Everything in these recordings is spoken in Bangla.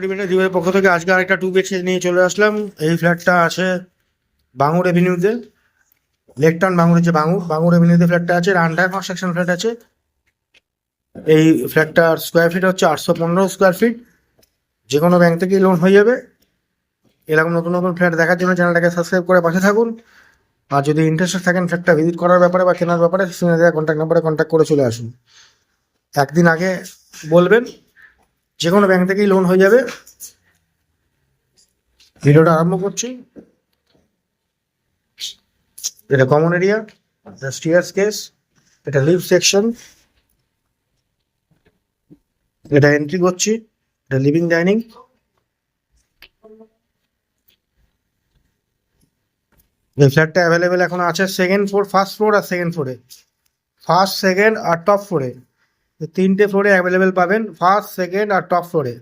ডিভিডেন্ড জীবের পক্ষ থেকে আজকে আরেকটা 2 BHK নিয়ে চলে আসলাম। এই ফ্ল্যাটটা আছে বাঙুর এভিনিউতে, লেকটাউন বাঙুরের যে বাঙুর এভিনিউতে ফ্ল্যাটটা আছে, আন্ডার কনস্ট্রাকশন ফ্ল্যাট আছে। এই ফ্ল্যাটটার স্কোয়ার ফিট হচ্ছে 815 স্কোয়ার ফিট। যে কোনো ব্যাংক থেকেই লোন হয়ে যাবে। এরকম নতুন নতুন ফ্ল্যাট দেখার জন্য চ্যানেলটাকে সাবস্ক্রাইব করে পাশে থাকুন। আর যদি ইন্টারেস্টেড থাকেন ফ্ল্যাটটা ভিজিট করার ব্যাপারে বা কেনার ব্যাপারে, স্ক্রিনে দেওয়া কন্ট্যাক্ট নাম্বারে কন্ট্যাক্ট করে চলে আসুন। একদিন আগে বলবেন, যে কোনো ব্যাংক থেকেই লোন হয়ে যাবে। ভিডিওটা আরম্ভ করছি। এটা কমন এরিয়া, এটা স্টিয়ার্স কেস, এটা লিফট সেকশন, এটা এন্ট্রি করছি, এটা লিভিং ডাইনিং। এই ফ্ল্যাটটা অ্যাভেলেবেল এখন আছে সেকেন্ড ফ্লোর, ফার্স্ট ফ্লোর আর সেকেন্ড ফ্লোরে। ফার্স্ট, সেকেন্ড আর টপ ফ্লোরে, তিনটে ফ্লোরে অ্যাভেলেবেল পাবেন। ফার্স্ট, সেকেন্ড আর টপ ফ্লোরে,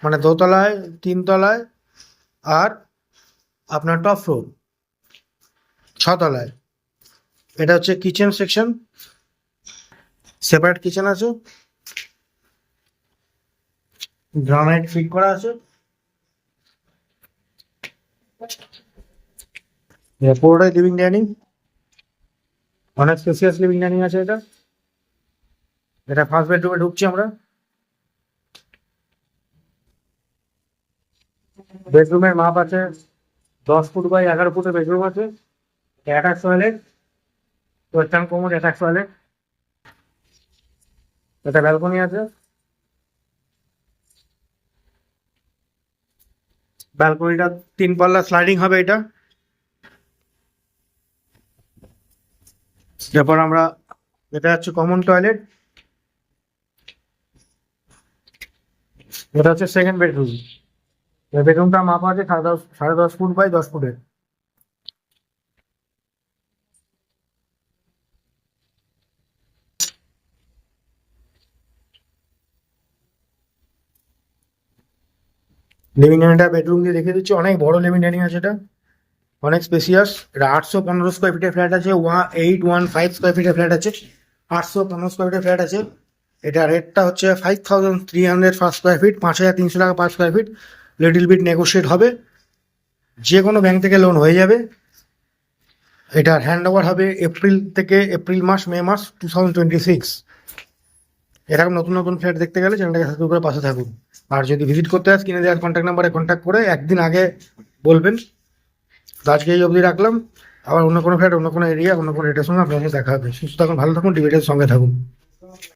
মানে দোতলায়, তিনতলায় আর আপনার টপ ফ্লোর 6 তলায়। এটা হচ্ছে কিচেন সেকশন, সেপারেট কিচেন আছে, গ্রানাইট ফিট করা আছে। পুরোটাই লিভিং ডাইনিং, অনেক স্পেসিয়াস লিভিং ডাইনিং আছে। এটা ফার্স্ট বেডরুমে ঢুকছি আমরা। বেডরুমের মাপ আছে 10 ফুট বাই 11 ফুটের বেডরুম আছে। Attach toilet, western commode, attach toilet. এটা ব্যালকনি আছে, ব্যালকনিটা 3 পাল্লা স্লাইডিং হবে। এরপর আমরা, এটা হচ্ছে কমন টয়লেট, এটা হচ্ছে সেকেন্ড বেডরুম। বেডরুমটা মাপ আছে 10.5 ফুট বাই 10 ফুটের। লিভিং ডাইনিংটা বেডরুম দিয়ে দেখে দিচ্ছি, অনেক বড় লিভিং ডাইনিং আছে। এটা অনেক স্পেসিয়াস। এটা 815 স্কোয়ার ফিটের ফ্ল্যাট আছে, 815 স্কোয়ার ফিটের ফ্ল্যাট আছে, 815 স্কোয়ার ফিটের ফ্ল্যাট আছে। এটা রেটটা হচ্ছে 5300 পার স্কোয়ার ফিট, 5300 টাকা per square feet. Little bit negotiate হবে। যে কোনো ব্যাংক থেকে লোন হয়ে যাবে। এটার হ্যান্ড ওভার হবে এপ্রিল মাস, মে মাস 2026। এরকম নতুন নতুন ফ্ল্যাট দেখতে গেলে চ্যানেলটাকে সাবস্ক্রাইব করে পাশে থাকুন। আর যদি ভিজিট করতে হয়, স্ক্রিনে দেওয়ার কন্ট্যাক্ট নাম্বারে কন্ট্যাক্ট করে একদিন আগে বলবেন। তো আজকে এই অবধি রাখলাম। আবার অন্য কোনো ফ্ল্যাট, অন্য কোনো এরিয়া, অন্য কোনো রেটের সঙ্গে আপনার সাথে দেখা হবে। সুস্থ থাকুন, ভালো থাকুন, ডিবেটের সঙ্গে থাকুন।